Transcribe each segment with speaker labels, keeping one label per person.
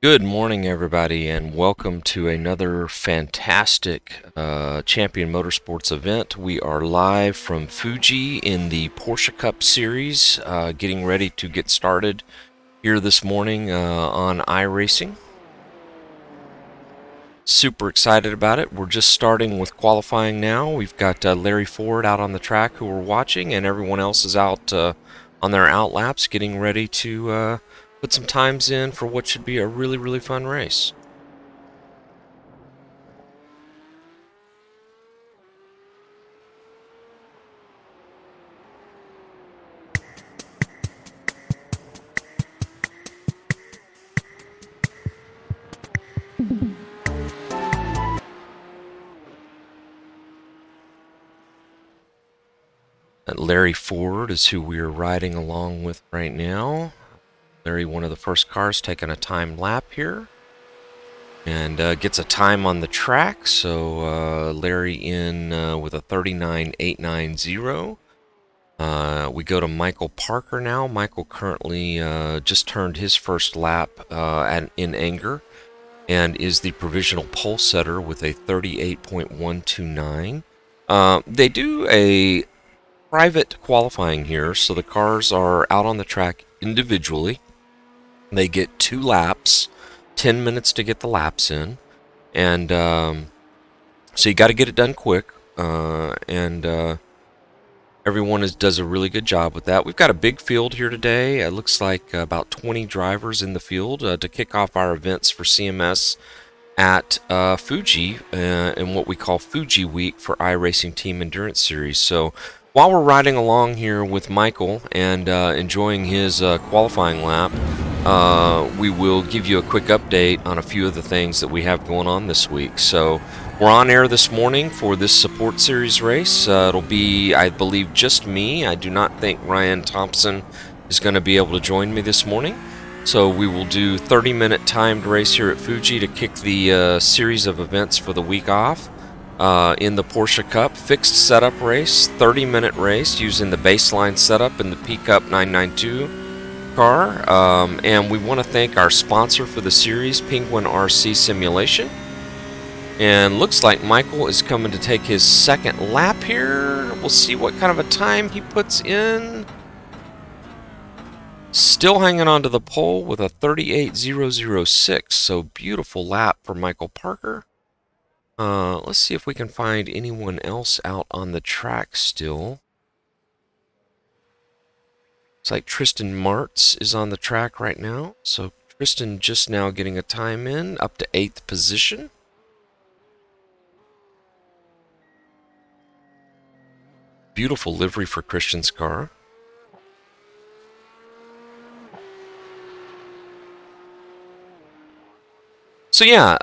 Speaker 1: Good morning, everybody, and welcome to another fantastic Champion Motorsports event. We are live from Fuji in the Porsche Cup Series, getting ready to get started here this morning on iRacing. Super excited about it. We're just starting with qualifying now. We've got Larry Ford out on the track who we're watching, and everyone else is out on their out laps getting ready to put some times in for what should be a really, really fun race. Larry Ford is who we are riding along with right now. Larry, one of the first cars, taking a time lap here. And gets a time on the track. So Larry in with a 39.890. We go to Michael Parker now. Michael currently just turned his first lap in anger and is the provisional pole setter with a 38.129. They do a private qualifying here, so the cars are out on the track individually. They get 2 laps, 10 minutes to get the laps in, and so you got to get it done quick, and everyone does a really good job with that. We've got a big field here today. It looks like about 20 drivers in the field to kick off our events for CMS at Fuji in what we call Fuji Week for iRacing Team Endurance Series. So while we're riding along here with Michael and enjoying his qualifying lap, we will give you a quick update on a few of the things that we have going on this week. So we're on air this morning for this support series race. It'll be, I believe, just me. I do not think Ryan Thompson is going to be able to join me this morning. So we will do 30-minute timed race here at Fuji to kick the series of events for the week off. In the Porsche Cup, fixed setup race, 30-minute race using the baseline setup in the P Cup 992 car. And we want to thank our sponsor for the series, Penguin RC Simulation. And looks like Michael is coming to take his second lap here. We'll see what kind of a time he puts in. Still hanging on to the pole with a 38.006, so beautiful lap for Michael Parker. Let's see if we can find anyone else out on the track still. Looks like Tristan Martz is on the track right now, so Tristan just now getting a time in, up to 8th position. Beautiful livery for Christian's car. So yeah,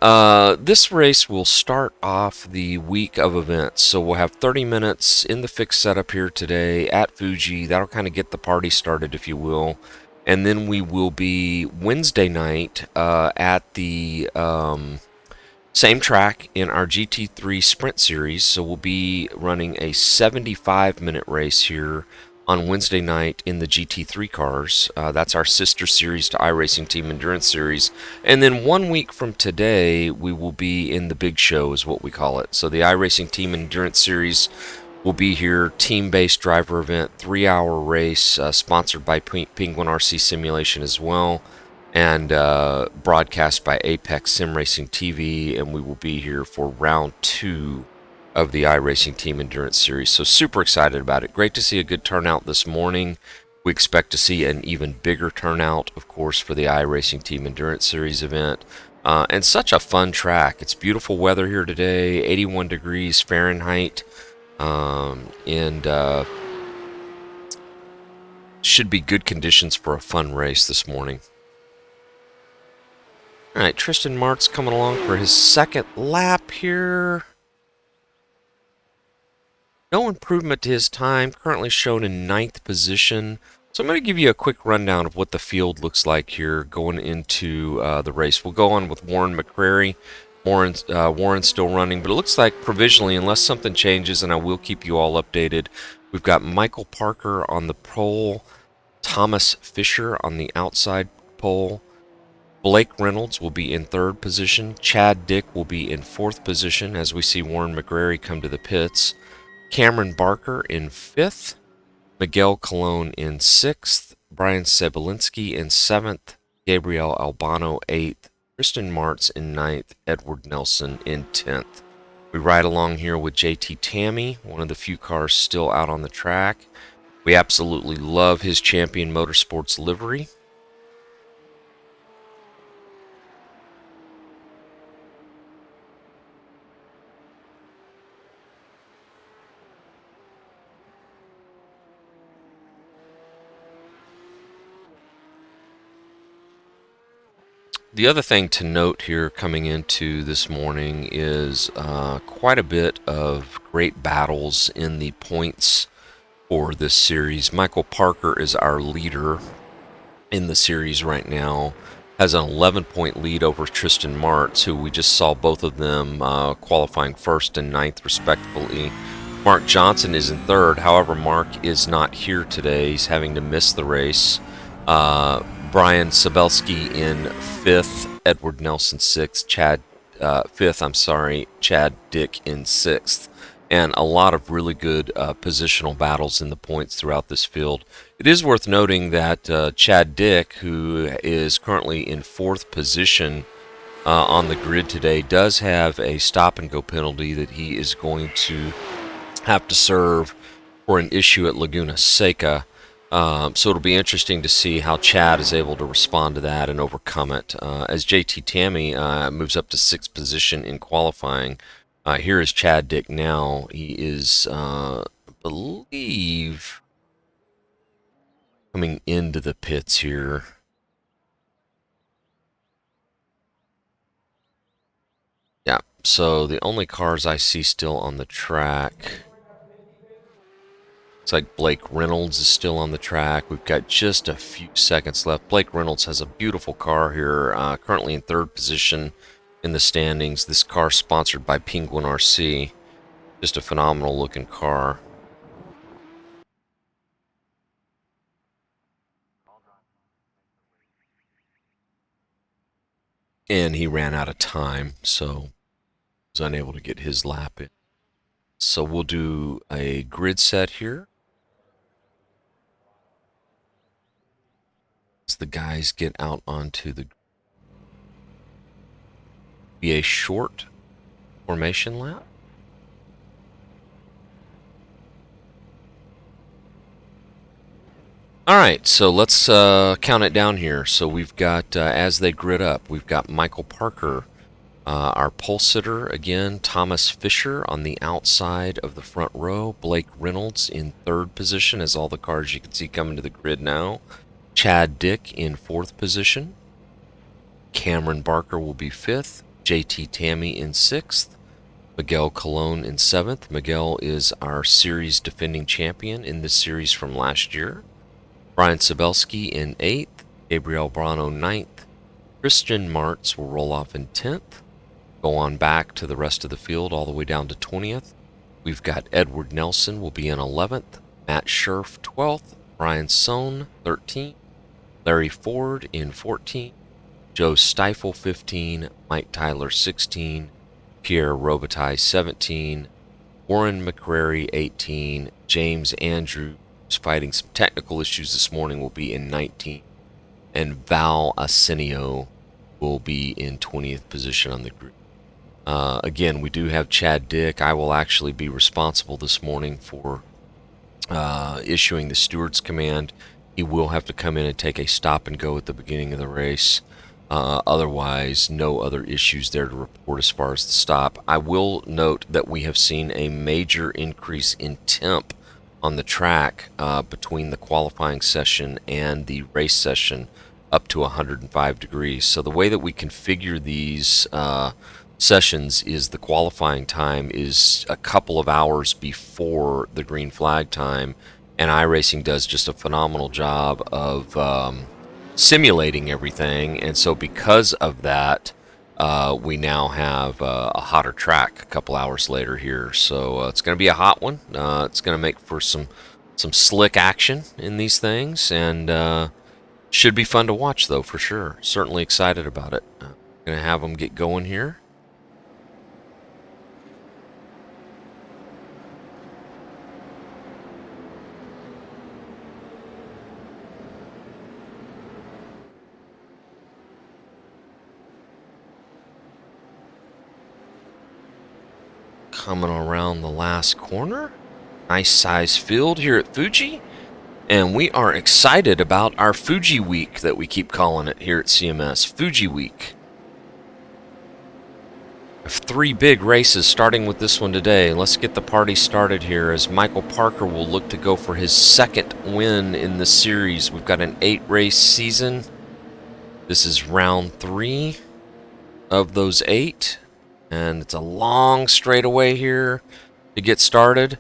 Speaker 1: this race will start off the week of events. So we'll have 30 minutes in the fixed setup here today at Fuji. That'll kind of get the party started, if you will. And then we will be Wednesday night at the same track in our GT3 Sprint Series. So we'll be running a 75-minute race here on Wednesday night in the GT3 cars. That's our sister series to iRacing Team Endurance Series. And then 1 week from today, we will be in the big show, is what we call it. So the iRacing Team Endurance Series will be here, team-based driver event, 3-hour race, sponsored by Penguin RC Simulation as well, and broadcast by Apex Simracing TV. And we will be here for round 2 of the iRacing Team Endurance Series. So super excited about it. Great to see a good turnout this morning. We expect to see an even bigger turnout, of course, for the iRacing Team Endurance Series event. And such a fun track. It's beautiful weather here today, 81 degrees Fahrenheit, and should be good conditions for a fun race this morning. All right, Tristan Martz coming along for his second lap here. No improvement to his time, currently shown in 9th position. So I'm going to give you a quick rundown of what the field looks like here going into the race. We'll go on with Warren McCrary. Warren's still running, but it looks like provisionally, unless something changes, and I will keep you all updated, we've got Michael Parker on the pole, Thomas Fisher on the outside pole, Blake Reynolds will be in third position. Chad Dick will be in fourth position as we see Warren McGrary come to the pits. Cameron Barker in fifth. Miguel Colon in sixth. Brian Sebelinski in seventh. Gabriel Albano eighth. Kristen Martz in ninth. Edward Nelson in 10th. We ride along here with JT Tammy, one of the few cars still out on the track. We absolutely love his Champion Motorsports livery. The other thing to note here coming into this morning is quite a bit of great battles in the points for this series. Michael Parker is our leader in the series right now, has an 11-point lead over Tristan Martz, who we just saw both of them qualifying first and ninth respectively. Mark Johnson is in third. However, Mark is not here today. He's having to miss the race. Brian Sabelski in fifth. Edward Nelson sixth. Chad Dick in sixth. And a lot of really good positional battles in the points throughout this field. It is worth noting that Chad Dick, who is currently in fourth position on the grid today, does have a stop-and-go penalty that he is going to have to serve for an issue at Laguna Seca. So it'll be interesting to see how Chad is able to respond to that and overcome it. As JT Tammy moves up to sixth position in qualifying, here is Chad Dick now. He is, I believe, coming into the pits here. Yeah, so the only cars I see still on the track, looks like Blake Reynolds is still on the track. We've got just a few seconds left. Blake Reynolds has a beautiful car here, currently in third position in the standings. This car sponsored by Penguin RC. Just a phenomenal looking car. And he ran out of time, so was unable to get his lap in. So we'll do a grid set here as the guys get out onto the be a short formation lap. All right, so let's count it down here. So we've got, as they grid up, we've got Michael Parker, our pole sitter again, Thomas Fisher on the outside of the front row, Blake Reynolds in third position, as all the cars you can see coming to the grid now, Chad Dick in fourth position, Cameron Barker will be fifth, JT Tammy in sixth, Miguel Colon in seventh. Miguel is our series defending champion in this series from last year. Brian Sabelski in 8th, Gabriel Brano 9th, Christian Martz will roll off in 10th, go on back to the rest of the field all the way down to 20th. We've got Edward Nelson will be in 11th, Matt Scherf 12th, Brian Sohn 13th, Larry Ford in 14th, Joe Stifel 15, Mike Tyler 16, Pierre Robitaille 17, Warren McCrary 18, James Andrew, who's fighting some technical issues this morning, will be in 19th, and Val Asenio will be in 20th position on the group. Again, we do have Chad Dick. I will actually be responsible this morning for issuing the steward's command. He will have to come in and take a stop and go at the beginning of the race. Otherwise, no other issues there to report as far as the stop. I will note that we have seen a major increase in temp on the track between the qualifying session and the race session, up to 105 degrees. So the way that we configure these sessions is the qualifying time is a couple of hours before the green flag time, and iRacing does just a phenomenal job of simulating everything. And so because of that, we now have a hotter track a couple hours later here. So it's going to be a hot one. It's going to make for some slick action in these things, and Should be fun to watch, though, for sure. Certainly excited about it. Gonna have them get going here. Coming around the last corner. Nice size field here at Fuji. And we are excited about our Fuji Week that we keep calling it here at CMS. Fuji Week. We have 3 big races starting with this one today. Let's get the party started here as Michael Parker will look to go for his 2nd win in the series. We've got an 8-race season. This is round 3 of those 8. And it's a long straightaway here to get started.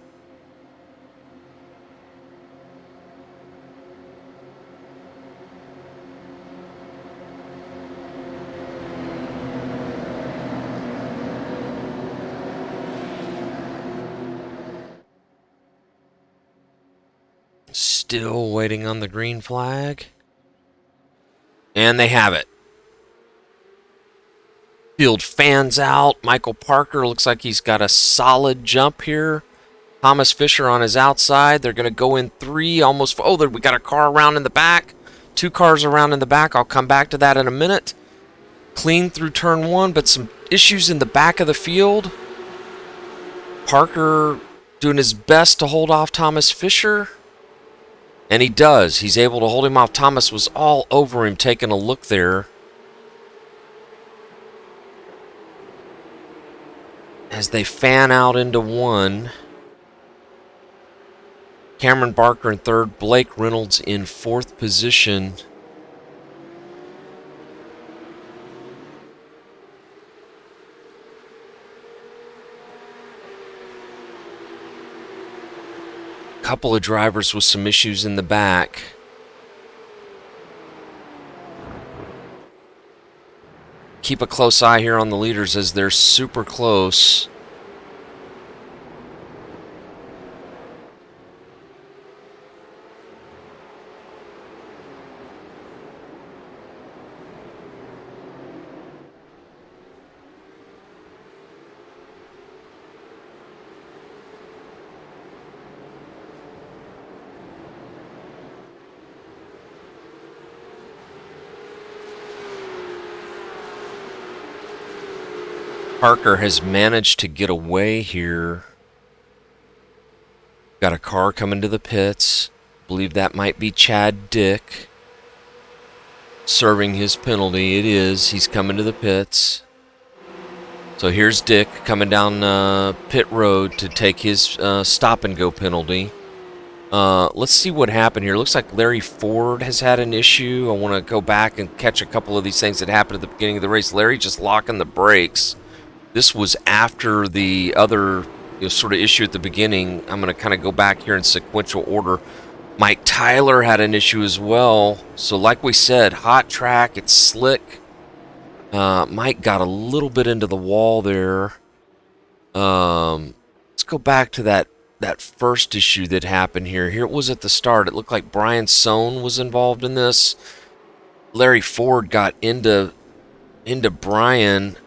Speaker 1: Still waiting on the green flag. And they have it. Field fans out. Michael Parker looks like he's got a solid jump here. Thomas Fisher on his outside. They're going to go in 3 almost. Oh, we got a car around in the back. 2 cars around in the back. I'll come back to that in a minute. Clean through turn 1, but some issues in the back of the field. Parker doing his best to hold off Thomas Fisher. And he does. He's able to hold him off. Thomas was all over him taking a look there. As they fan out into 1. Cameron Barker in 3rd. Blake Reynolds in 4th position. Couple of drivers with some issues in the back. Keep a close eye here on the leaders as they're super close. Parker has managed to get away here. Got a car coming to the pits. Believe that might be Chad Dick serving his penalty. It is. He's coming to the pits. So here's Dick coming down pit road to take his stop-and-go penalty. Let's see what happened here. Looks like Larry Ford has had an issue. I want to go back and catch a couple of these things that happened at the beginning of the race. Larry just locking the brakes. This was after the other sort of issue at the beginning. I'm going to kind of go back here in sequential order. Mike Tyler had an issue as well. So like we said, hot track, it's slick. Mike got a little bit into the wall there. Let's go back to that first issue that happened here. Here it was at the start. It looked like Brian Sohn was involved in this. Larry Ford got into Brian,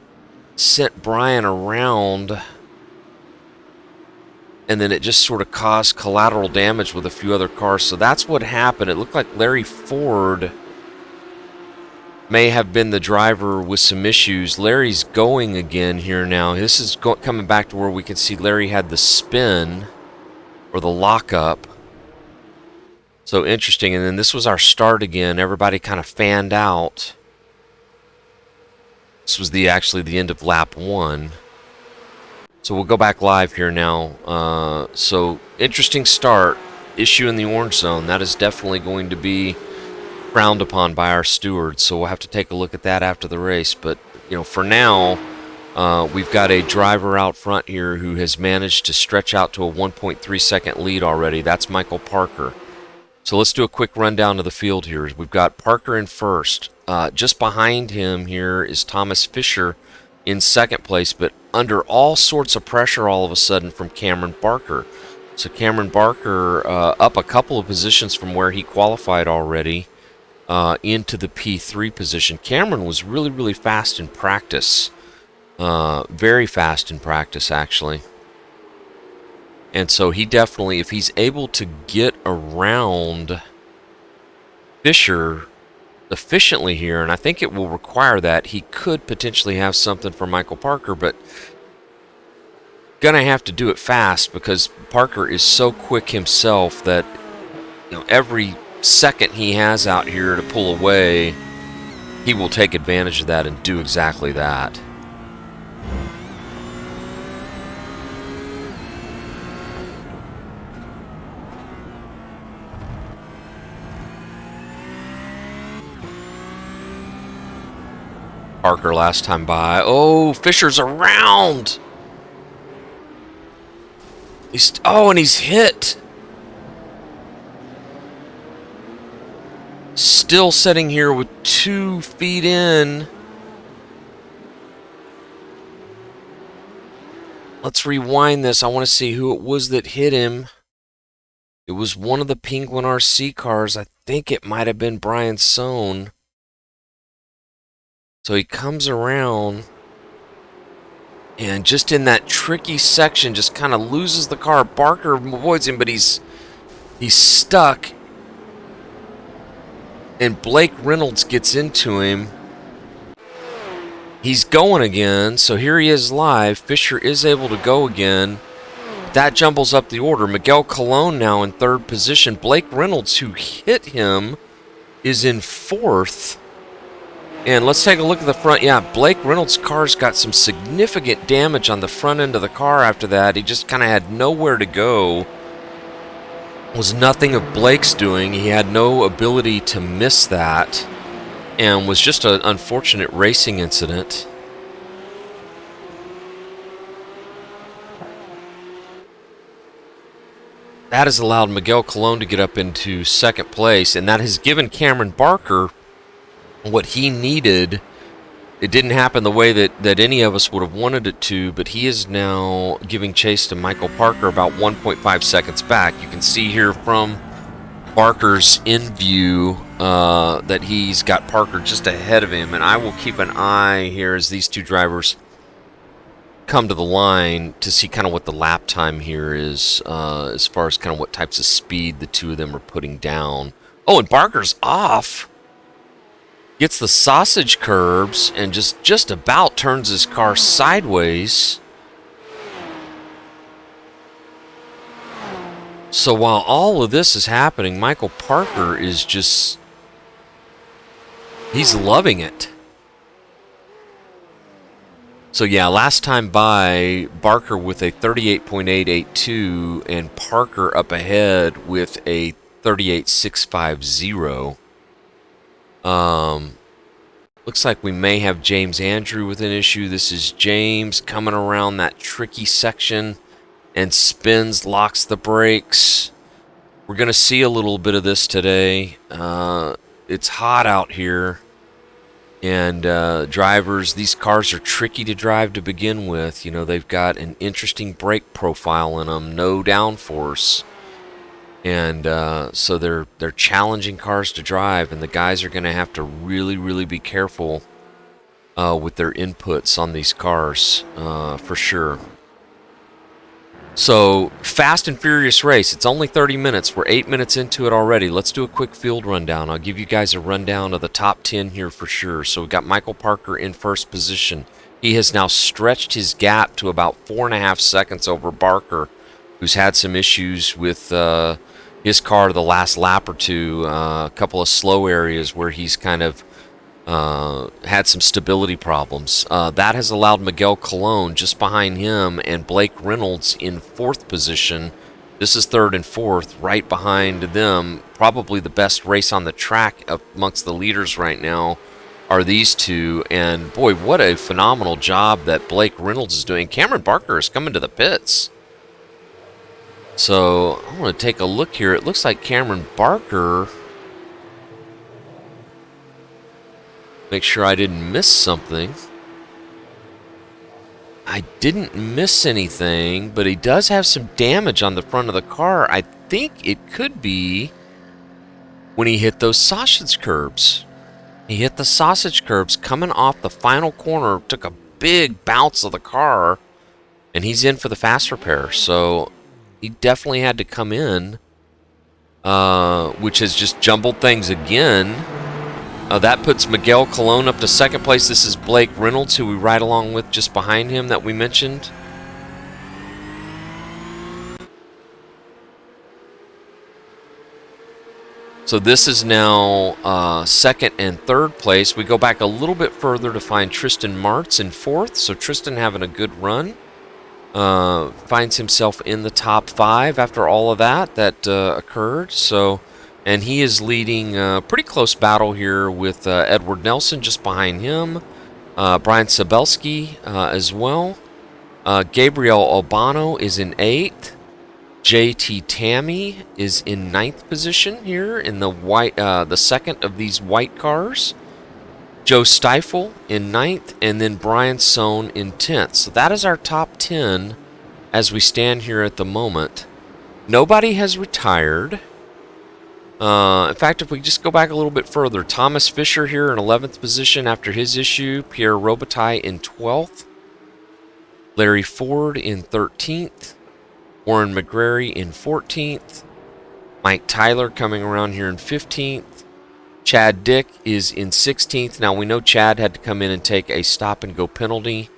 Speaker 1: sent Brian around, and then it just sort of caused collateral damage with a few other cars. So that's what happened. It looked like Larry Ford may have been the driver with some issues. Larry's going again here now. This is coming back to where we can see Larry had the spin or the lockup. So interesting. And then this was our start again. Everybody kind of fanned out. This was actually the end of lap 1. So we'll go back live here now. So interesting start. Issue in the orange zone. That is definitely going to be frowned upon by our stewards. So we'll have to take a look at that after the race. But for now, we've got a driver out front here who has managed to stretch out to a 1.3 second lead already. That's Michael Parker. So let's do a quick rundown of the field here. We've got Parker in first. Just behind him here is Thomas Fisher in second place, but under all sorts of pressure all of a sudden from Cameron Barker. So Cameron Barker up a couple of positions from where he qualified already. into the P3 position. Cameron was really, really fast in practice. Very fast in practice, actually. And so he definitely, if he's able to get around Fisher efficiently here, and I think it will require that, he could potentially have something for Michael Parker, but gonna have to do it fast because Parker is so quick himself that, you know, every second he has out here to pull away, he will take advantage of that and do exactly that. Parker last time by. Oh, Fisher's around. And he's hit. Still sitting here with 2 feet in. Let's rewind this. I want to see who it was that hit him. It was one of the Penguin RC cars. I think it might have been Brian Sohn. So he comes around, and just in that tricky section, just kind of loses the car. Barker avoids him, but he's stuck. And Blake Reynolds gets into him. He's going again, so here he is live. Fisher is able to go again. That jumbles up the order. Miguel Colon now in 3rd position. Blake Reynolds, who hit him, is in 4th. And let's take a look at the front. Yeah, Blake Reynolds' car's got some significant damage on the front end of the car after that. He just kind of had nowhere to go. It was nothing of Blake's doing. He had no ability to miss that. And was just an unfortunate racing incident. That has allowed Miguel Colon to get up into 2nd place, and that has given Cameron Barker what he needed. It didn't happen the way that any of us would have wanted it to, but he is now giving chase to Michael Parker about 1.5 seconds back. You can see here from Barker's in view that he's got Parker just ahead of him, and I will keep an eye here as these two drivers come to the line to see kind of what the lap time here is, as far as kind of what types of speed the two of them are putting down. Oh, and Barker's off. Gets the sausage curbs and just about turns his car sideways. So while all of this is happening, Michael Parker is just... he's loving it. So yeah, last time by, Barker with a 38.882 and Parker up ahead with a 38.650. Looks like we may have James Andrew with an issue. This is James coming around that tricky section and spins, locks the brakes. We're going to see a little bit of this today. It's hot out here. And drivers, these cars are tricky to drive to begin with. You know, they've got an interesting brake profile in them, no downforce. And so they're challenging cars to drive, and the guys are going to have to really, really be careful with their inputs on these cars, for sure. So, fast and furious race. It's only 30 minutes. We're 8 minutes into it already. Let's do a quick field rundown. I'll give you guys a rundown of the top 10 here for sure. So, we've got Michael Parker in 1st position. He has now stretched his gap to about 4.5 seconds over Barker, who's had some issues with his car the last lap or two, a couple of slow areas where he's kind of had some stability problems. That has allowed Miguel Colon just behind him and Blake Reynolds in 4th position. This is 3rd and 4th, right behind them. Probably the best race on the track amongst the leaders right now are these two. And boy, what a phenomenal job that Blake Reynolds is doing. Cameron Barker is coming to the pits. So I want to take a look here. It looks like Cameron Barker... make sure I didn't miss something. I didn't miss anything, but he does have some damage on the front of the car. I think it could be when he hit those sausage curbs. He hit the sausage curbs coming off the final corner, took a big bounce of the car, and he's in for the fast repair. So he definitely had to come in, which has just jumbled things again. That puts Miguel Colon up to second place. This is Blake Reynolds, who we ride along with just behind him that we mentioned. So this is now second and third place. We go back a little bit further to find Tristan Martz in fourth. So Tristan having a good run. Finds himself in the top 5 after all of that occurred. So, and he is leading a pretty close battle here with Edward Nelson just behind him. Brian Sabelski as well. Gabriel Albano is in 8th. JT Tammy is in 9th position here in the second of these white cars. Joe Stifel in 9th, and then Brian Sohn in 10th. So that is our top 10 as we stand here at the moment. Nobody has retired. In fact, if we just go back a little bit further, Thomas Fisher here in 11th position after his issue. Pierre Robitaille in 12th. Larry Ford in 13th. Warren McGrary in 14th. Mike Tyler coming around here in 15th. Chad Dick is in 16th. Now, we know Chad had to come in and take a stop-and-go penalty,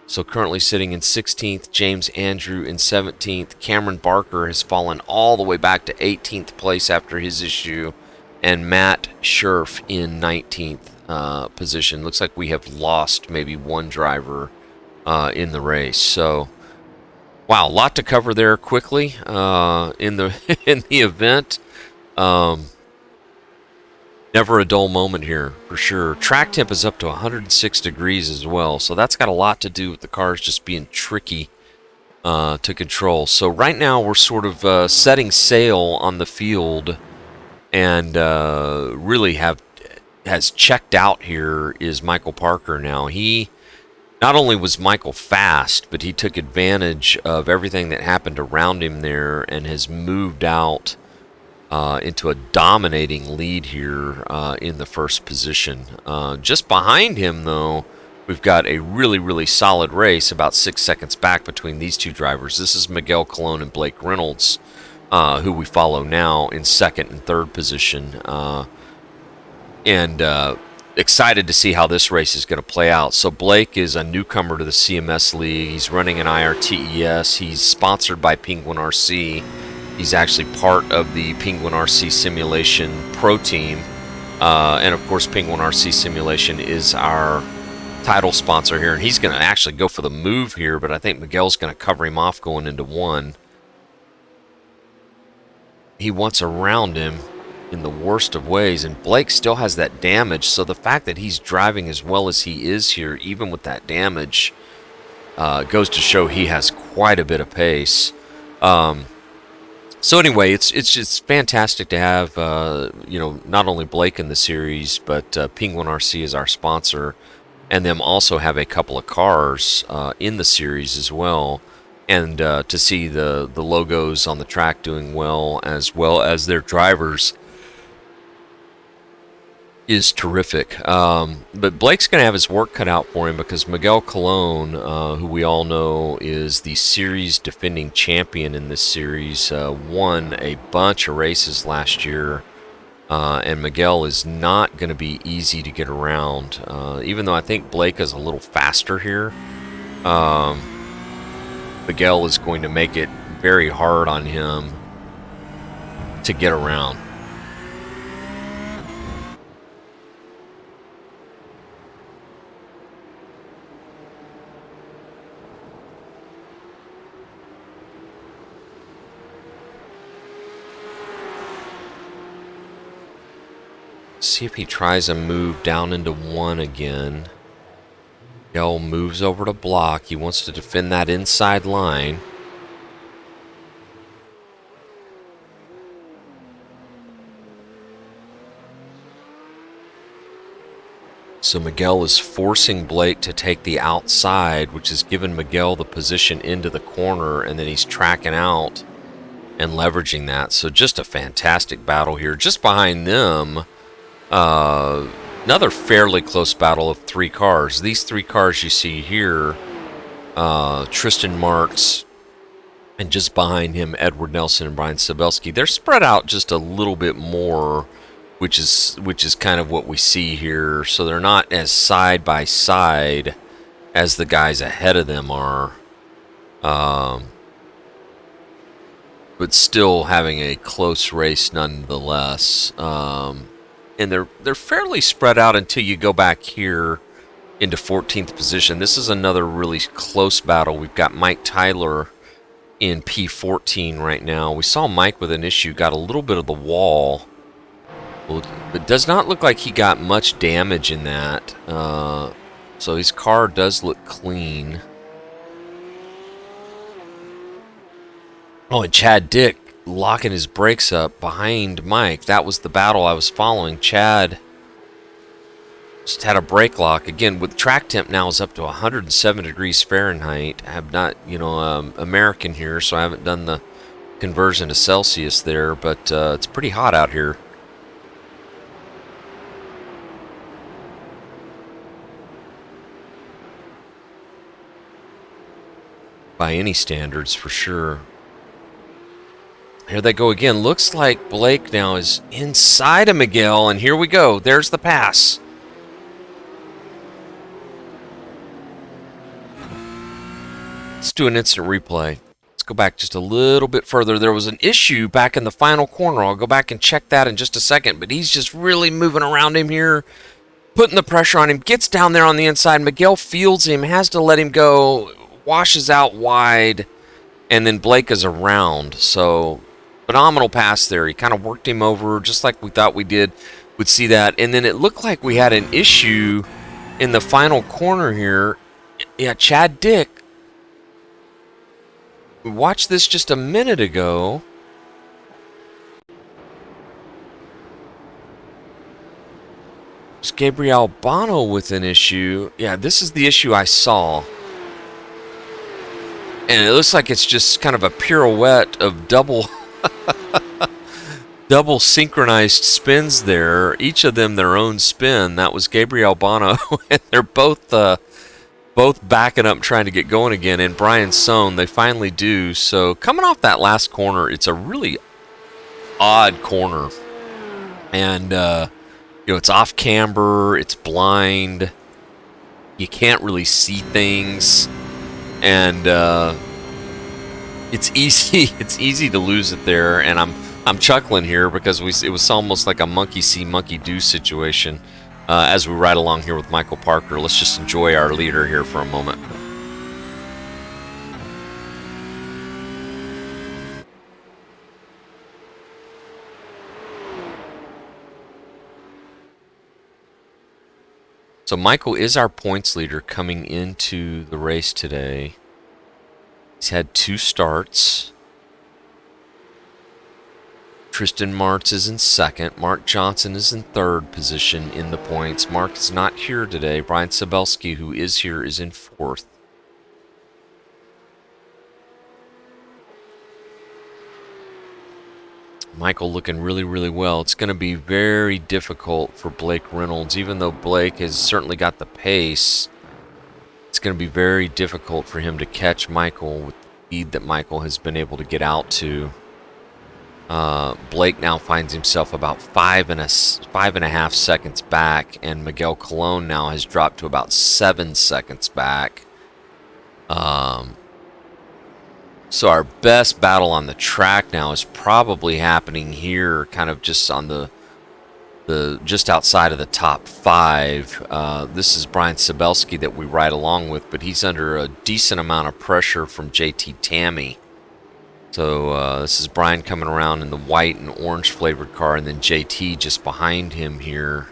Speaker 1: so currently sitting in 16th. James Andrew in 17th. Cameron Barker has fallen all the way back to 18th place after his issue, and Matt Scherf in 19th position. Looks like we have lost maybe one driver in the race. So, wow, a lot to cover there quickly in the event. Never a dull moment here, for sure. Track temp is up to 106 degrees as well, so that's got a lot to do with the cars just being tricky to control. So right now we're sort of setting sail on the field, and really has checked out here is Michael Parker now. He not only was Michael fast, but he took advantage of everything that happened around him there and has moved out into a dominating lead here in the first position. Just behind him, though, we've got a really, really solid race about 6 seconds back between these two drivers. This is Miguel Colon and Blake Reynolds, who we follow now in second and third position. And excited to see how this race is going to play out. So Blake is a newcomer to the CMS League. He's running an IRTES. He's sponsored by Penguin RC. He's actually part of the Penguin RC Simulation Pro Team. And, of course, Penguin RC Simulation is our title sponsor here. And he's going to actually go for the move here, but I think Miguel's going to cover him off going into one. He wants around him in the worst of ways, and Blake still has that damage. So the fact that he's driving as well as he is here, even with that damage, goes to show he has quite a bit of pace. So anyway, it's just fantastic to have not only Blake in the series, but Penguin RC is our sponsor, and them also have a couple of cars in the series as well, and to see the logos on the track doing well as their drivers is terrific. But Blake's going to have his work cut out for him because Miguel Colon, who we all know is the series defending champion in this series, won a bunch of races last year, and Miguel is not going to be easy to get around, even though I think Blake is a little faster here. Miguel is going to make it very hard on him to get around. See if he tries a move down into one again. Miguel moves over to block. He wants to defend that inside line. So Miguel is forcing Blake to take the outside, which has given Miguel the position into the corner, and then he's tracking out and leveraging that. So just a fantastic battle here. Just behind them, another fairly close battle of 3 cars. These 3 cars you see here, Tristan Marks, and just behind him, Edward Nelson and Brian Sabelski. They're spread out just a little bit more, which is kind of what we see here. So they're not as side by side as the guys ahead of them are, but still having a close race nonetheless. And they're fairly spread out until you go back here into 14th position. This is another really close battle. We've got Mike Tyler in P14 right now. We saw Mike with an issue, got a little bit of the wall. Well, it does not look like he got much damage in that. So his car does look clean. Oh, and Chad Dick locking his brakes up behind Mike. That was the battle I was following. Chad just had a brake lock. Again, with track temp now is up to 107 degrees Fahrenheit. I have not, American here, so I haven't done the conversion to Celsius there, but it's pretty hot out here. By any standards, for sure. Here they go again. Looks like Blake now is inside of Miguel, and here we go. There's the pass. Let's do an instant replay. Let's go back just a little bit further. There was an issue back in the final corner. I'll go back and check that in just a second, but he's just really moving around him here, putting the pressure on him, gets down there on the inside. Miguel fields him, has to let him go, washes out wide, and then Blake is around. So phenomenal pass there. He kind of worked him over just like we thought would see that. And then it looked like we had an issue in the final corner here. Yeah, Chad Dick. We watched this just a minute ago. It's Gabriel Bono with an issue. Yeah, this is the issue I saw. And it looks like it's just kind of a pirouette of double synchronized spins there. Each of them their own spin. That was Gabriel Bono. And they're both backing up trying to get going again. And Brian Sohn, they finally do. So coming off that last corner, it's a really odd corner. And, it's off camber. It's blind. You can't really see things. And it's easy to lose it there, and I'm chuckling here because it was almost like a monkey see monkey do situation as we ride along here with Michael Parker. Let's just enjoy our leader here for a moment. So Michael is our points leader coming into the race today. He's had 2 starts. Tristan Martz is in second. Mark Johnson is in third position in the points. Mark is not here today. Brian Sabelski, who is here, is in fourth. Michael looking really, really well. It's going to be very difficult for Blake Reynolds. Even though Blake has certainly got the pace, it's going to be very difficult for him to catch Michael with the speed that Michael has been able to get out to. Blake now finds himself about 5.5 seconds back, and Miguel Colon now has dropped to about 7 seconds back. So our best battle on the track now is probably happening here, kind of just on the just outside of the top 5. This is Brian Sabelski that we ride along with, but he's under a decent amount of pressure from JT Tammy. So this is Brian coming around in the white and orange flavored car, and then JT just behind him here.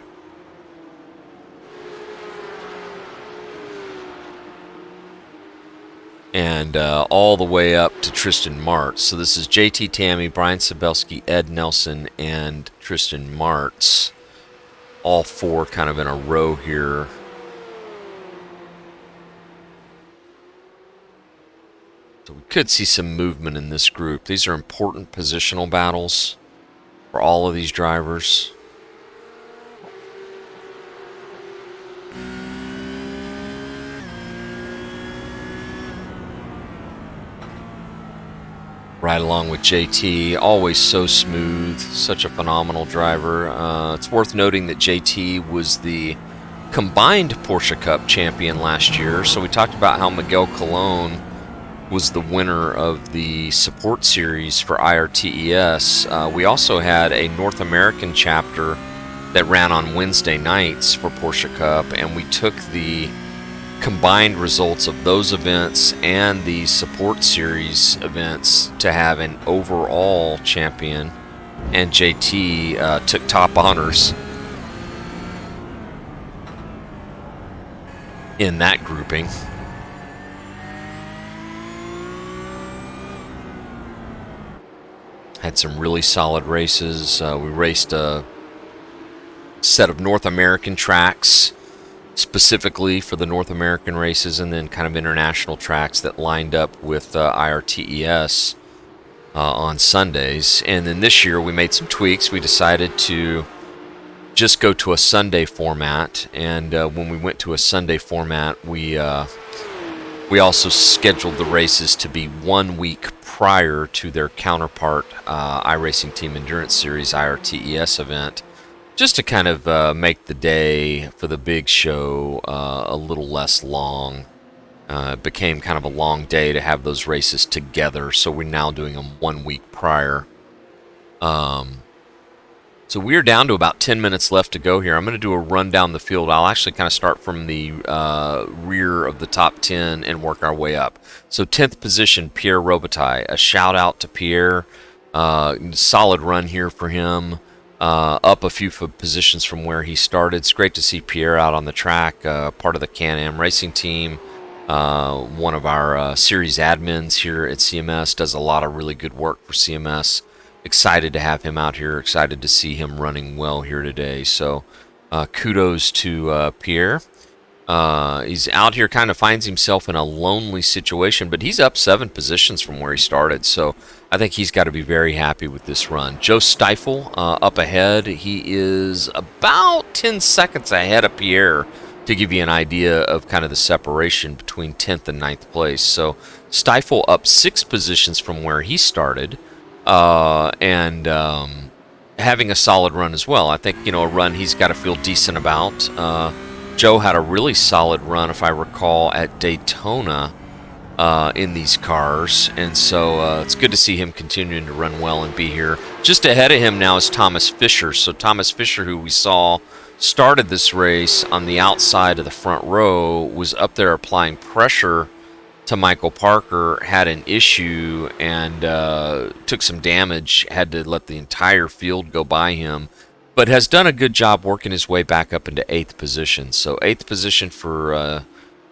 Speaker 1: And all the way up to Tristan Martz. So this is JT Tammy, Brian Sabelski, Ed Nelson, and Tristan Martz. All 4 kind of in a row here. So we could see some movement in this group. These are important positional battles for all of these drivers. Right along with JT, always so smooth, such a phenomenal driver. It's worth noting that JT was the combined Porsche Cup champion last year. So we talked about how Miguel Colon was the winner of the support series for IRTES. We also had a North American chapter that ran on Wednesday nights for Porsche Cup, and we took the combined results of those events and the support series events to have an overall champion, and JT took top honors in that grouping. Had some really solid races. We raced a set of North American tracks specifically for the North American races, and then kind of international tracks that lined up with IRTES on Sundays. And then this year we made some tweaks. We decided to just go to a Sunday format, and when we went to a Sunday format, we also scheduled the races to be 1 week prior to their counterpart iRacing Team Endurance Series IRTES event, just to kind of make the day for the big show a little less long. It became kind of a long day to have those races together, so we're now doing them 1 week prior. So we're down to about 10 minutes left to go here. I'm going to do a run down the field. I'll actually kind of start from the rear of the top 10 and work our way up. So 10th position, Pierre Robitaille. A shout out to Pierre. Solid run here for him. Up a few positions from where he started. It's great to see Pierre out on the track, part of the Can-Am racing team. One of our series admins here at CMS, does a lot of really good work for CMS. Excited to have him out here, excited to see him running well here today. So kudos to Pierre. He's out here, kind of finds himself in a lonely situation, but he's up 7 positions from where he started. So I think he's got to be very happy with this run. Joe Stifel up ahead. He is about 10 seconds ahead of Pierre, to give you an idea of kind of the separation between 10th and 9th place. So Stifel up 6 positions from where he started, and having a solid run as well. I think, a run he's got to feel decent about. Joe had a really solid run, if I recall, at Daytona in these cars, and so it's good to see him continuing to run well and be here. Just ahead of him now is Thomas Fisher. So Thomas Fisher, who we saw started this race on the outside of the front row, was up there applying pressure to Michael Parker, had an issue, and took some damage, had to let the entire field go by him, but has done a good job working his way back up into 8th position. So 8th position for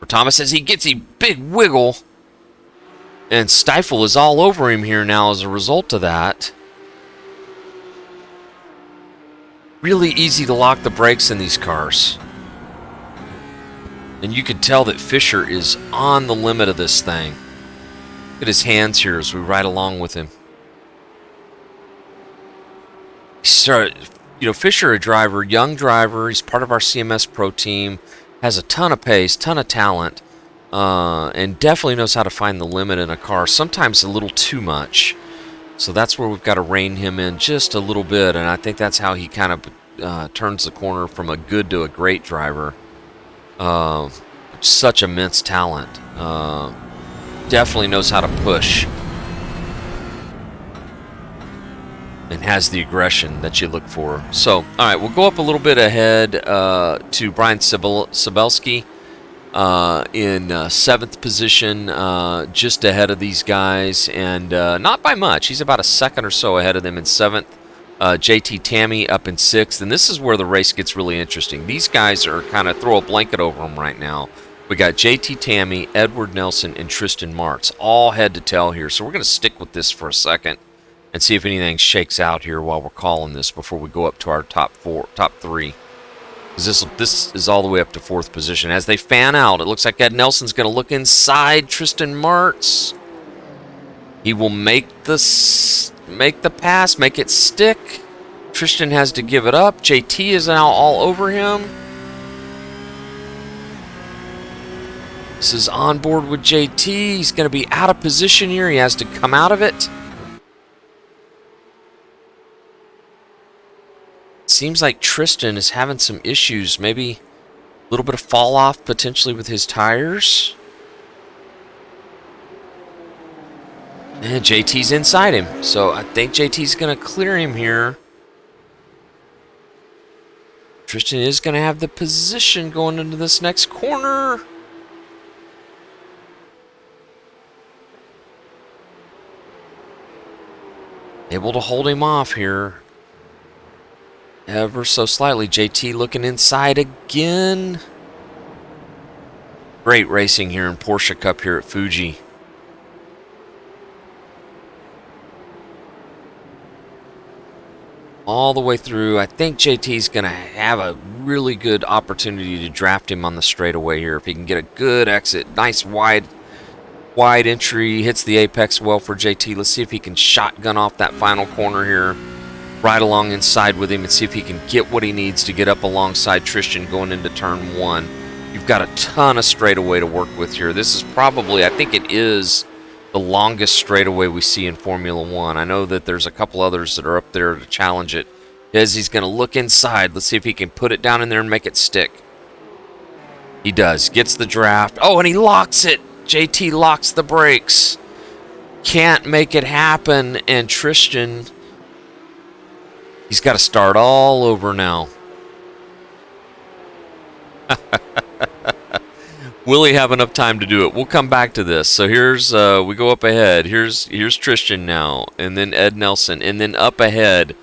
Speaker 1: Thomas as he gets a big wiggle, and Stifel is all over him here now as a result of that. Really easy to lock the brakes in these cars. And you can tell that Fisher is on the limit of this thing. Look at his hands here as we ride along with him. Fisher, a driver, young driver. He's part of our CMS Pro team. Has a ton of pace, ton of talent, and definitely knows how to find the limit in a car. Sometimes a little too much. So that's where we've got to rein him in just a little bit, and I think that's how he kind of turns the corner from a good to a great driver. Such immense talent. Definitely knows how to push, and has the aggression that you look for. So, all right, we'll go up a little bit ahead to Brian Sabelski in 7th position, just ahead of these guys, and not by much. He's about a second or so ahead of them in 7th. JT Tammy up in 6th, and this is where the race gets really interesting. These guys are kind of throw a blanket over them right now. We got JT Tammy, Edward Nelson, and Tristan Martz all head to tail here. So we're going to stick with this for a second and see if anything shakes out here while we're calling this before we go up to our top 3. Because this is all the way up to 4th position. As they fan out, it looks like Ed Nelson's going to look inside Tristan Martz. He will make the pass, make it stick. Tristan has to give it up. JT is now all over him. This is on board with JT. He's going to be out of position here. He has to come out of it. Seems like Tristan is having some issues. Maybe a little bit of fall off potentially with his tires. And JT's inside him. So I think JT's going to clear him here. Tristan is going to have the position going into this next corner. Able to hold him off here. Ever so slightly. JT looking inside again. Great racing here in Porsche Cup here at Fuji. All the way through. I think JT's going to have a really good opportunity to draft him on the straightaway here. If he can get a good exit. Nice wide entry. Hits the apex well for JT. Let's see if he can shotgun off that final corner here. Right along inside with him and see if he can get what he needs to get up alongside Tristan going into turn 1. You've got a ton of straightaway to work with here. This is probably, I think it is the longest straightaway we see in Formula 1. I know that there's a couple others that are up there to challenge it. As he's going to look inside. Let's see if he can put it down in there and make it stick. He does. Gets the draft. Oh, and he locks it. JT locks the brakes. Can't make it happen. And Tristan, he's got to start all over now. Will he have enough time to do it? We'll come back to this. So here's, we go up ahead. Here's Tristan now, and then Ed Nelson, and then up ahead.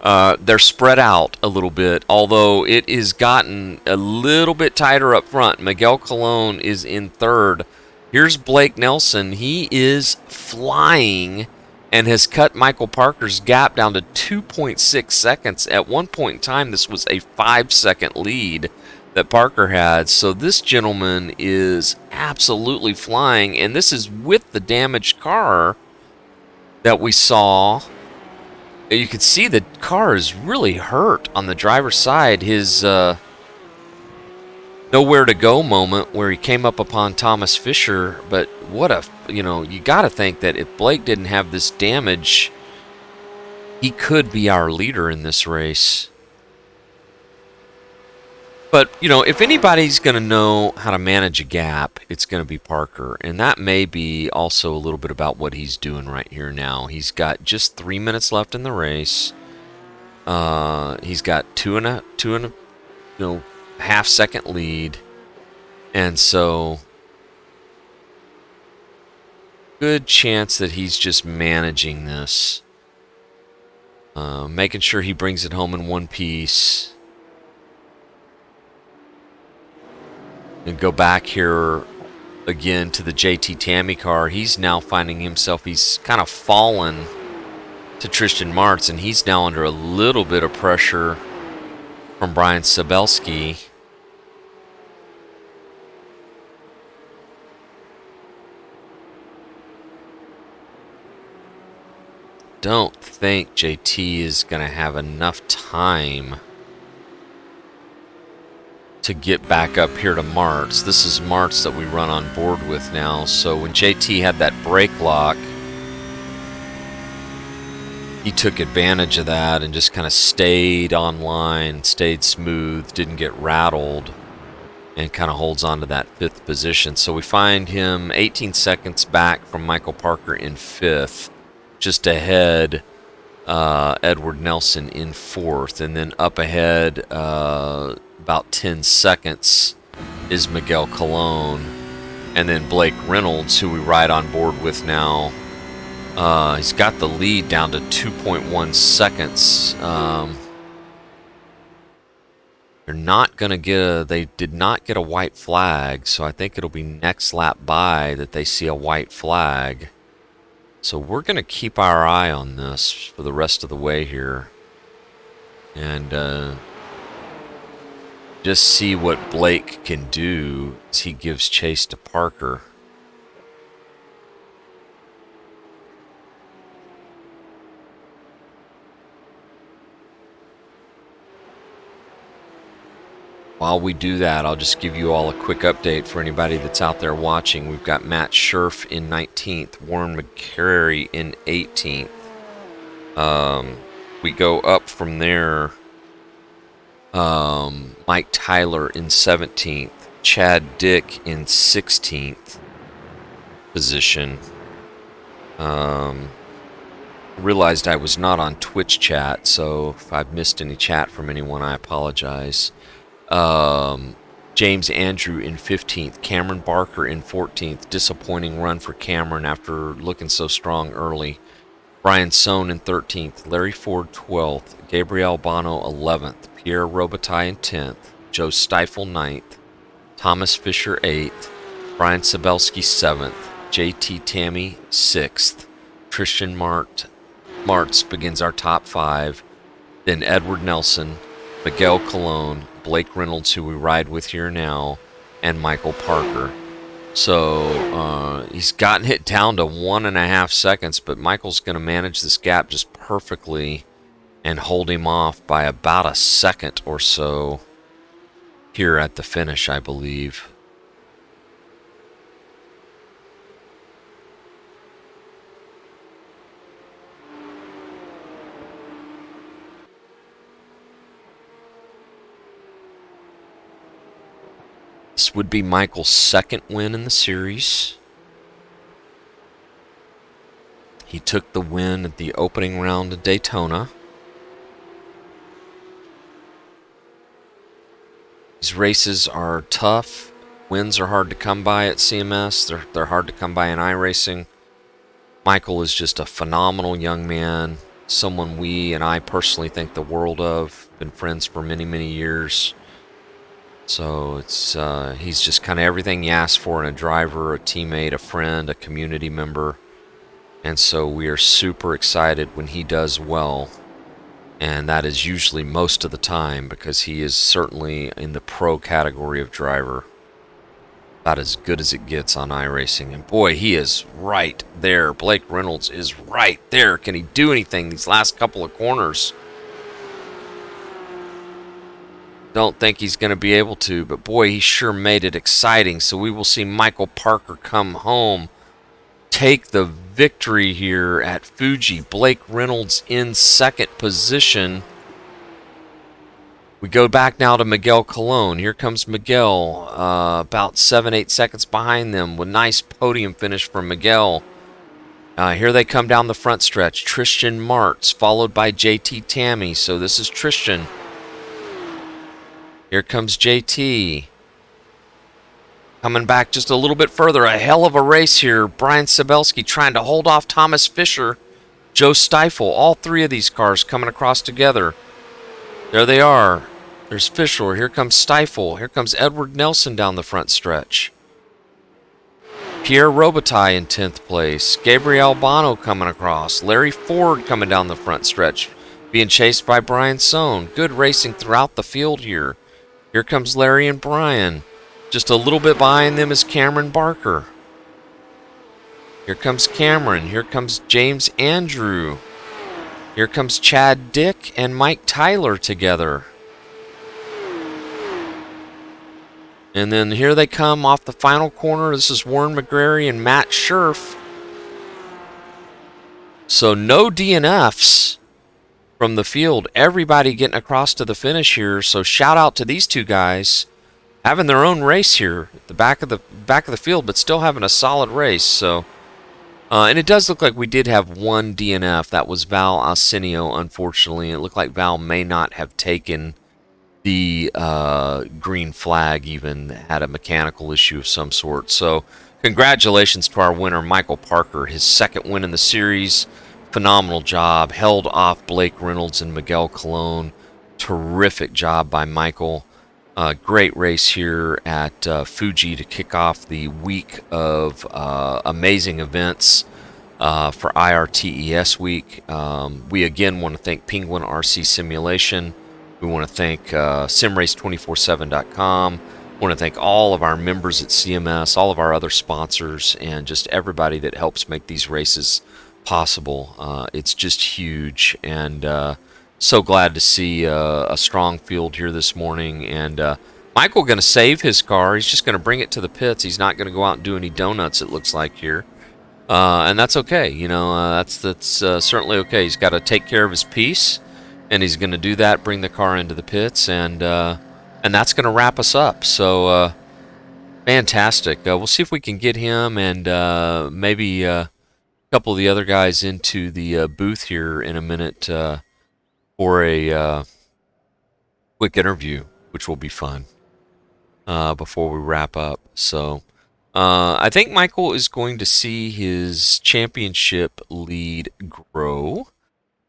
Speaker 1: They're spread out a little bit, although it is gotten a little bit tighter up front. Miguel Colon is in third. Here's Blake Nelson. He is flying and has cut Michael Parker's gap down to 2.6 seconds. At one point in time, this was a 5-second lead that Parker had. So this gentleman is absolutely flying, and this is with the damaged car that we saw. You can see the car is really hurt on the driver's side. His nowhere to go moment where he came up upon Thomas Fisher, but what a, you got to think that if Blake didn't have this damage, he could be our leader in this race. But, if anybody's going to know how to manage a gap, it's going to be Parker. And that may be also a little bit about what he's doing right here now. He's got just 3 minutes left in the race. He's got two and a half-second lead. And so, good chance that he's just managing this. Making sure he brings it home in one piece. And go back here again to the JT Tammy car. He's now finding himself, he's kind of fallen to Tristan Martz, and he's now under a little bit of pressure from Brian Sabelski. Don't think JT is going to have enough time to get back up here to Martz. This is Martz that we run on board with now. So when JT had that brake lock, he took advantage of that and just kind of stayed online, stayed smooth, didn't get rattled, and kind of holds on to that 5th position. So we find him 18 seconds back from Michael Parker in 5th, just ahead Edward Nelson in 4th, and then up ahead about 10 seconds is Miguel Colon, and then Blake Reynolds, who we ride on board with now. He's got the lead down to 2.1 seconds. They're not going to get they did not get a white flag, so I think it'll be next lap by that they see a white flag. So we're going to keep our eye on this for the rest of the way here. And just see what Blake can do as he gives chase to Parker. While we do that, I'll just give you all a quick update for anybody that's out there watching. We've got Matt Scherf in 19th, Warren McCrary in 18th. We go up from there. Mike Tyler in 17th, Chad Dick in 16th position. Realized I was not on Twitch chat, so if I've missed any chat from anyone, I apologize. James Andrew in 15th, Cameron Barker in 14th. Disappointing run for Cameron after looking so strong early. Brian Sohn in 13th, Larry Ford 12th, Gabriel Bono 11th, Pierre Robitaille in 10th, Joe Stifle 9th, Thomas Fisher 8th, Brian Sabelski 7th, JT Tammy 6th, Christian Martz begins our top 5, then Edward Nelson, Miguel Colon, Blake Reynolds, who we ride with here now, and Michael Parker. So he's gotten it down to 1.5 seconds, but Michael's going to manage this gap just perfectly and hold him off by about a second or so here at the finish, I believe. This would be Michael's second win in the series. He took the win at the opening round of Daytona. These races are tough. Wins are hard to come by at CMS. They're hard to come by in iRacing. Michael is just a phenomenal young man, someone we and I personally think the world of. Been friends for many, many years. So he's just kind of everything you ask for in a driver, a teammate, a friend, a community member. And so we are super excited when he does well. And that is usually most of the time, because he is certainly in the pro category of driver. About as good as it gets on iRacing. And boy, he is right there. Blake Reynolds is right there. Can he do anything these last couple of corners? Don't think he's going to be able to, but boy, he sure made it exciting. So we will see Michael Parker come home, take the victory here at Fuji. Blake Reynolds in second position. We go back now to Miguel Colon. Here comes Miguel, about 7-8 seconds behind them, with nice podium finish from Miguel. Here they come down the front stretch. Tristan Martz, followed by JT Tammy. So this is Tristan. Here comes JT. Coming back just a little bit further. A hell of a race here. Brian Sabelski trying to hold off Thomas Fisher. Joe Stifle. All three of these cars coming across together. There they are. There's Fisher. Here comes Stifle. Here comes Edward Nelson down the front stretch. Pierre Robitaille in 10th place. Gabriel Bono coming across. Larry Ford coming down the front stretch, being chased by Brian Sohn. Good racing throughout the field here. Here comes Larry and Brian. Just a little bit behind them is Cameron Barker. Here comes Cameron. Here comes James Andrew. Here comes Chad Dick and Mike Tyler together. And then here they come off the final corner. This is Warren McCrary and Matt Scherf. So no DNFs from the field. Everybody getting across to the finish here. So shout out to these two guys having their own race here at the back of the field, but still having a solid race. So and it does look like we did have one DNF. That was Val Arsenio, unfortunately. It looked like Val may not have taken the green flag, even had a mechanical issue of some sort. So congratulations to our winner, Michael Parker. His second win in the series. Phenomenal job. Held off Blake Reynolds and Miguel Colon. Terrific job by Michael. Great race here at Fuji to kick off the week of amazing events for IRTES week. We again want to thank Penguin RC Simulation. We want to thank simrace247.com. We want to thank all of our members at CMS, all of our other sponsors, and just everybody that helps make these races possible. It's just huge, and so glad to see a strong field here this morning. And Michael going to save his car. He's just going to bring it to the pits. He's not going to go out and do any donuts, it looks like here. And that's okay. That's certainly okay. He's got to take care of his piece, and he's going to do that. Bring the car into the pits, and that's going to wrap us up. So fantastic. We'll see if we can get him and maybe a couple of the other guys into the booth here in a minute for a quick interview, which will be fun before we wrap up. So. I think Michael is going to see his championship lead grow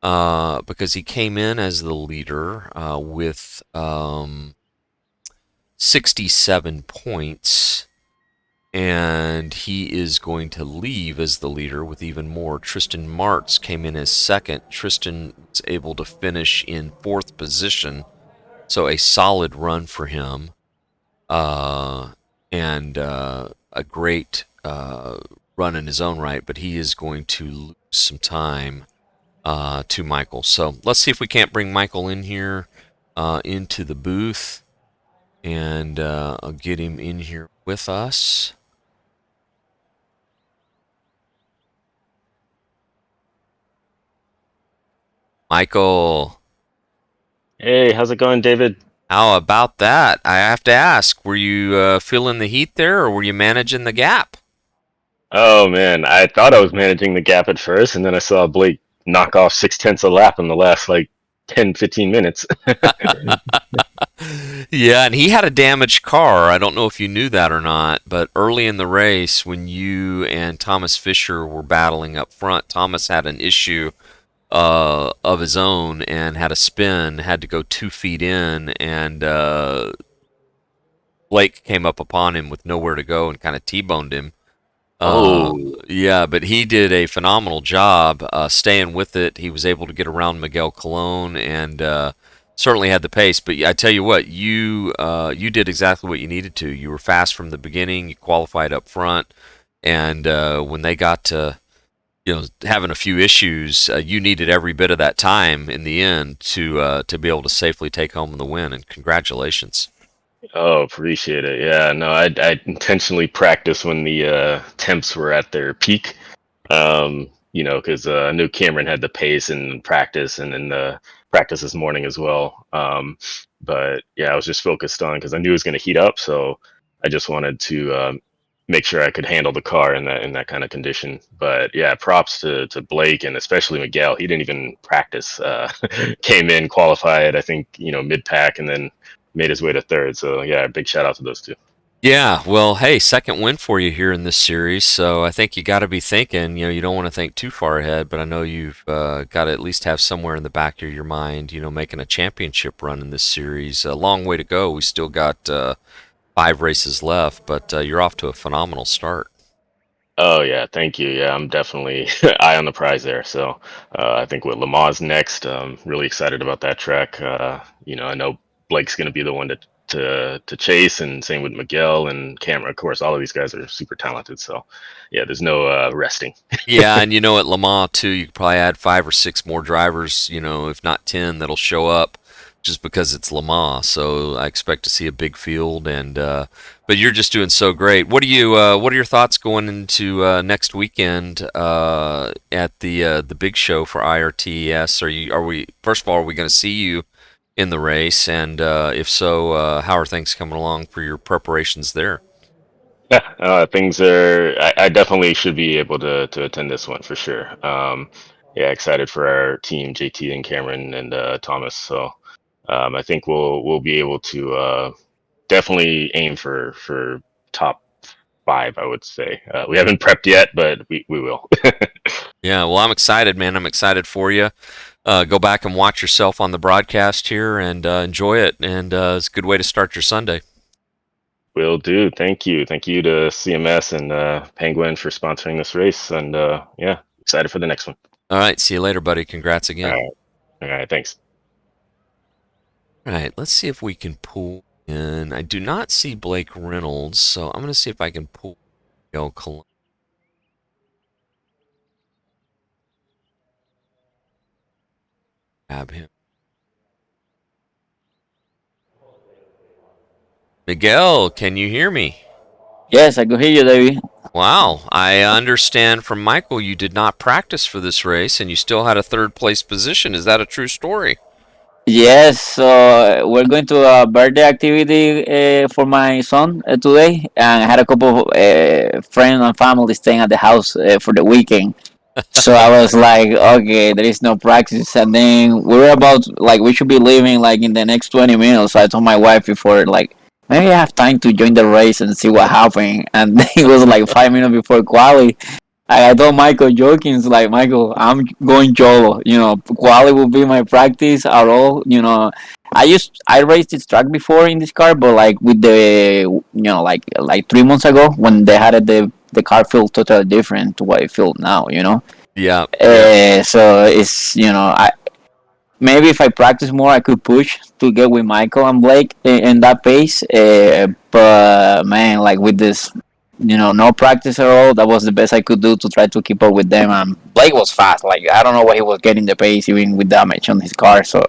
Speaker 1: because he came in as the leader with 67 points, and he is going to leave as the leader with even more. Tristan Martz came in as second. Tristan was able to finish in fourth position, so a solid run for him, and a great run in his own right, but he is going to lose some time to Michael. So let's see if we can't bring Michael in here into the booth, and I'll get him in here with us. Michael,
Speaker 2: Hey, how's it going, David?
Speaker 1: how about that? I have to ask, were you feeling the heat there, or were you managing the gap?
Speaker 2: Oh man, I thought I was managing the gap at first, and then I saw Blake knock off 6/10 a lap in the last like 10, 15 minutes.
Speaker 1: Yeah, and he had a damaged car. I don't know if you knew that or not, but early in the race, when you and Thomas Fisher were battling up front, Thomas had an issue of his own and had a spin, had to go 2 feet in, and Blake came up upon him with nowhere to go and kind of T-boned him. Uh,
Speaker 2: Oh,
Speaker 1: yeah, but he did a phenomenal job staying with it. He was able to get around Miguel Colon and certainly had the pace. But I tell you what, you did exactly what you needed to. You were fast from the beginning. You qualified up front, and when they got to having a few issues, you needed every bit of that time in the end to be able to safely take home the win. And congratulations.
Speaker 2: oh, appreciate it. Yeah, no, I intentionally practiced when the temps were at their peak. Because I knew Cameron had the pace and practice, and then the practice this morning as well. But yeah, I was just focused on because I knew it was going to heat up, so I just wanted to make sure I could handle the car in that kind of condition. But yeah, props to Blake and especially Miguel. He didn't even practice. Came in, qualified, I think mid pack, and then made his way to third. So yeah, big shout out to those two.
Speaker 1: Yeah, well, hey, second win for you here in this series, so I think you got to be thinking, you don't want to think too far ahead, but I know you've got to at least have somewhere in the back of your mind, making a championship run in this series. A long way to go. We still got 5 races left, but you're off to a phenomenal start.
Speaker 2: Oh yeah, thank you. Yeah, I'm definitely eye on the prize there. So I think with Lamar's next, really excited about that track. I know Blake's going to be the one to chase, and same with Miguel and Cameron. Of course, all of these guys are super talented. So yeah, there's no resting.
Speaker 1: Yeah, and at Le Mans too, you could probably add 5 or 6 more drivers, if not 10, that'll show up just because it's Le Mans. So I expect to see a big field, and but you're just doing so great. What are your thoughts going into next weekend at the big show for IRTS? Are we first of all, are we going to see you in the race, and if so, how are things coming along for your preparations there?
Speaker 2: Yeah, things are. I definitely should be able to attend this one for sure. Yeah, excited for our team, JT and Cameron and Thomas. So I think we'll be able to definitely aim for top five. I would say we haven't prepped yet, but we will.
Speaker 1: Yeah, well, I'm excited, man. I'm excited for you. Go back and watch yourself on the broadcast here and enjoy it. And it's a good way to start your Sunday.
Speaker 2: Will do. Thank you. Thank you to CMS and Penguin for sponsoring this race. And yeah, excited for the next one.
Speaker 1: All right, see you later, buddy. Congrats
Speaker 2: All
Speaker 1: again.
Speaker 2: right. All right. Thanks.
Speaker 1: All right, let's see if we can pull in. I do not see Blake Reynolds, so I'm going to see if I can pull Miguel Colon, grab him. Miguel, can you hear me?
Speaker 3: Yes, I could hear you, David.
Speaker 1: Wow, I understand from Michael you did not practice for this race and you still had a third place position. Is that a true story?
Speaker 3: Yes, so we're going to a birthday activity for my son today, and I had a couple of friends and family staying at the house for the weekend. So I was like, okay, there is no practice, and then we were about like we should be leaving like in the next 20 minutes. So I told my wife before like maybe I have time to join the race and see what happened, and it was like 5 minutes before quali. I told Michael joking, it's like Michael, I'm going Jolo. Quali will be my practice at all. I raced this track before in this car, but like with the like 3 months ago when they had it, the car felt totally different to what it feels now.
Speaker 1: Yeah, yeah.
Speaker 3: So it's I maybe if I practice more, I could push to get with Michael and Blake in that pace. But man, like with this, no practice at all. That was the best I could do to try to keep up with them. And Blake was fast. Like I don't know why he was getting the pace even with damage on his car. So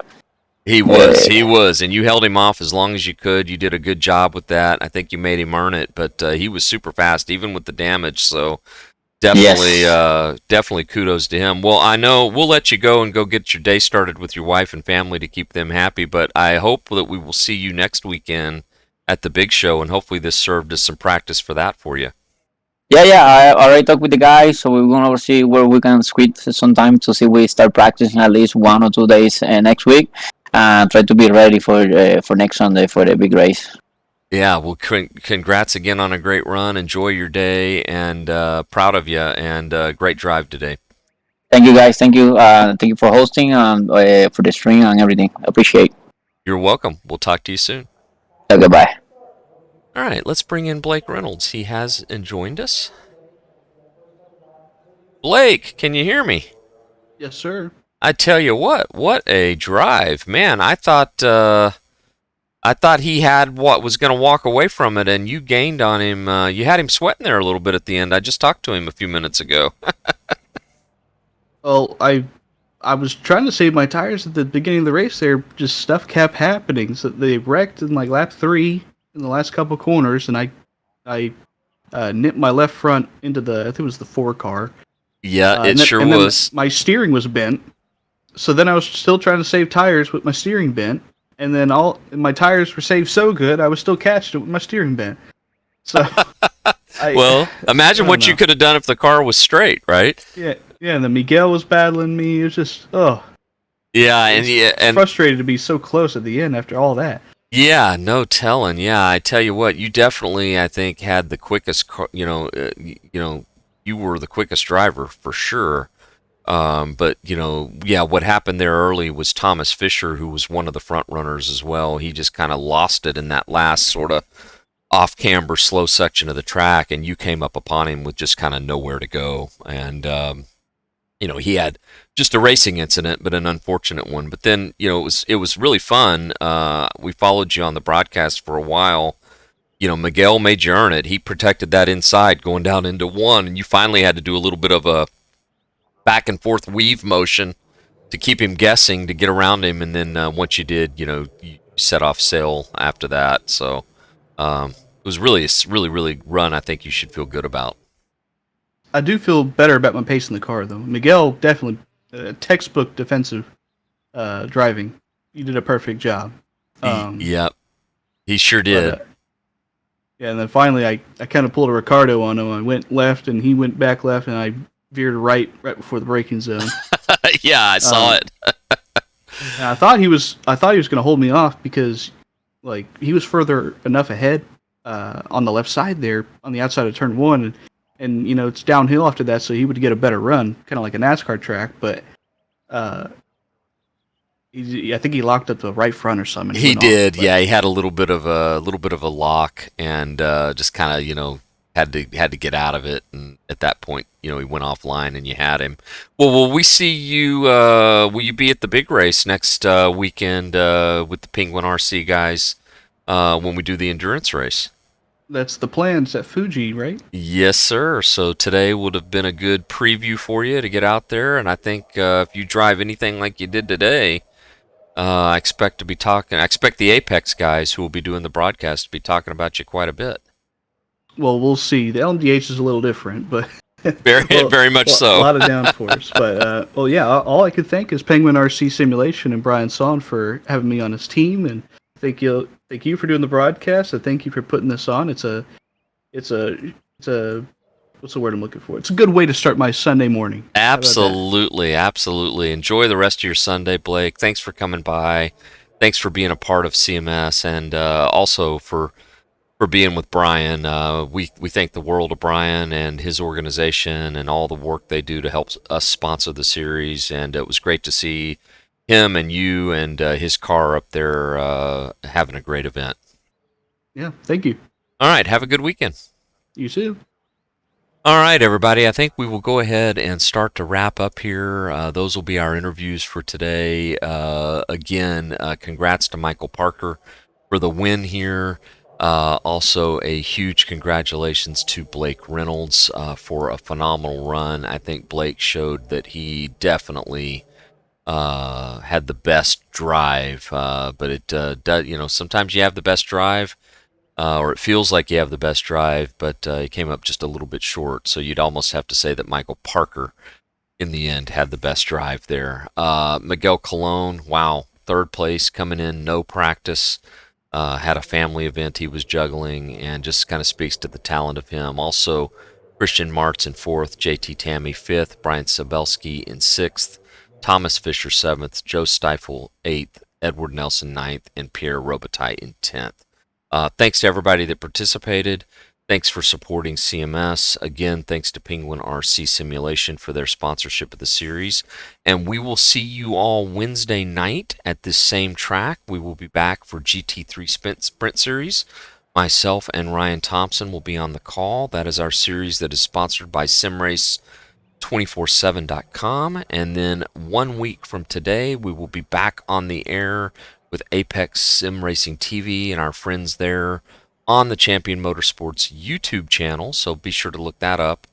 Speaker 1: He was, and you held him off as long as you could. You did a good job with that. I think you made him earn it, but he was super fast even with the damage. So definitely,
Speaker 3: yes,
Speaker 1: definitely kudos to him. Well, I know we'll let you go and go get your day started with your wife and family to keep them happy, but I hope that we will see you next weekend at the big show, and hopefully this served as some practice for that for you.
Speaker 3: yeah. I already talked with the guys, so we're gonna see where we can squeeze some time to see we start practicing at least 1 or 2 days next week, and try to be ready for next Sunday for the big race.
Speaker 1: Yeah, well, congrats again on a great run. Enjoy your day, and proud of you, and great drive today.
Speaker 3: Thank you, guys. Thank you for hosting and for the stream and everything. Appreciate.
Speaker 1: You're welcome. We'll talk to you soon.
Speaker 3: Goodbye.
Speaker 1: All right, let's bring in Blake Reynolds. He has joined us. Blake, can you hear me?
Speaker 4: Yes, sir.
Speaker 1: I tell you what a drive, man! I thought he had what was going to walk away from it, and you gained on him. You had him sweating there a little bit at the end. I just talked to him a few minutes ago.
Speaker 4: Well, I was trying to save my tires at the beginning of the race. There, just stuff kept happening. So they wrecked in like lap 3 in the last couple corners, and I nipped my left front into the I think it was the 4 car.
Speaker 1: Yeah, it sure
Speaker 4: And then
Speaker 1: was.
Speaker 4: my steering was bent. So then I was still trying to save tires with my steering bent, and then all my tires were saved so good I was still catching it with my steering bent. So
Speaker 1: Well,
Speaker 4: I
Speaker 1: imagine
Speaker 4: don't
Speaker 1: what you
Speaker 4: know.
Speaker 1: could have done if the car was straight, right?
Speaker 4: Yeah. And then Miguel was battling me. It was just
Speaker 1: Yeah,
Speaker 4: it
Speaker 1: and
Speaker 4: was
Speaker 1: yeah, and
Speaker 4: frustrated to be so close at the end after all that.
Speaker 1: yeah, no telling. Yeah, I tell you what, you definitely, I think, had the quickest. You were the quickest driver for sure. But yeah, what happened there early was Thomas Fisher, who was one of the front runners as well. He just kind of lost it in that last sort of off camber slow section of the track, and you came up upon him with just kind of nowhere to go. And he had just a racing incident, but an unfortunate one. But then it was really fun. We followed you on the broadcast for a while. Miguel made you earn it. He protected that inside going down into one, and you finally had to do a little bit of a back and forth weave motion to keep him guessing to get around him, and then once you did, you set off sail after that. So it was really a really really run. I think you should feel good about.
Speaker 4: I do feel better about my pace in the car though. Miguel definitely textbook defensive driving. You did a perfect job.
Speaker 1: Yep, he sure
Speaker 4: But
Speaker 1: did.
Speaker 4: yeah, and then finally I kind of pulled a Ricardo on him. I went left and he went back left, and I veered right before the braking zone.
Speaker 1: Yeah, I saw
Speaker 4: Um,
Speaker 1: it.
Speaker 4: and I thought he was going to hold me off because like he was further enough ahead on the left side there on the outside of turn 1, and it's downhill after that, so he would get a better run, kind of like a NASCAR track. But uh, I think he locked up the right front or something. And he
Speaker 1: He
Speaker 4: went off.
Speaker 1: did.
Speaker 4: But
Speaker 1: Yeah, he had a little bit of a lock, and just kind of had to get out of it. And at that point, he went offline, and you had him. Well, will we see you? Will you be at the big race next weekend with the Penguin RC guys when we do the endurance race?
Speaker 4: that's the plan. It's at Fuji, right?
Speaker 1: Yes, sir. So today would have been a good preview for you to get out there, and I think if you drive anything like you did today, I expect the Apex guys who will be doing the broadcast to be talking about you quite a bit.
Speaker 4: Well, we'll see. The LMDH is a little different, but
Speaker 1: Very,
Speaker 4: well,
Speaker 1: very much
Speaker 4: a
Speaker 1: so.
Speaker 4: lot of downforce. But well, yeah. All I could thank is Penguin RC Simulation and Brian Son for having me on his team, and thank you for doing the broadcast, and thank you for putting this on. It's a what's the word I'm looking for? It's a good way to start my Sunday morning. How about that?
Speaker 1: Absolutely, absolutely. Enjoy the rest of your Sunday, Blake. Thanks for coming by. Thanks for being a part of CMS, and also for being with Brian. We thank the world of Brian and his organization and all the work they do to help us sponsor the series. And it was great to see him and you and his car up there having a great event.
Speaker 4: Yeah, thank you.
Speaker 1: All right, have a good weekend.
Speaker 4: You too.
Speaker 1: All right, everybody. I think we will go ahead and start to wrap up here. Those will be our interviews for today. Again, congrats to Michael Parker for the win here. Also, a huge congratulations to Blake Reynolds for a phenomenal run. I think Blake showed that he definitely had the best drive, but it does, sometimes you have the best drive, or it feels like you have the best drive, but he came up just a little bit short. So you'd almost have to say that Michael Parker, in the end, had the best drive there. Miguel Colon, wow, third place, coming in, no practice. Had a family event he was juggling, and just kind of speaks to the talent of him. Also, Christian Martz in fourth, JT Tammy fifth, Brian Sabelski in sixth, Thomas Fisher seventh, Joe Stifel eighth, Edward Nelson ninth, and Pierre Robitaille in 10th. Thanks to everybody that participated. Thanks for supporting CMS. Again, thanks to Penguin RC Simulation for their sponsorship of the series. And we will see you all Wednesday night at this same track. We will be back for GT3 Sprint Series. Myself and Ryan Thompson will be on the call. That is our series that is sponsored by simrace247.com. And then 1 week from today, we will be back on the air with Apex Sim Racing TV and our friends there on the Champion Motorsports YouTube channel. So be sure to look that up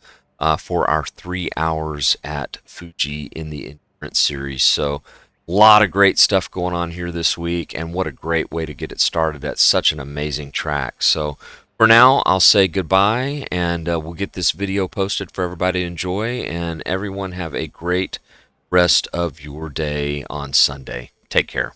Speaker 1: for our 3 hours at Fuji in the Endurance Series. So a lot of great stuff going on here this week, and what a great way to get it started at such an amazing track. So for now, I'll say goodbye, and we'll get this video posted for everybody to enjoy, and everyone have a great rest of your day on Sunday. Take care.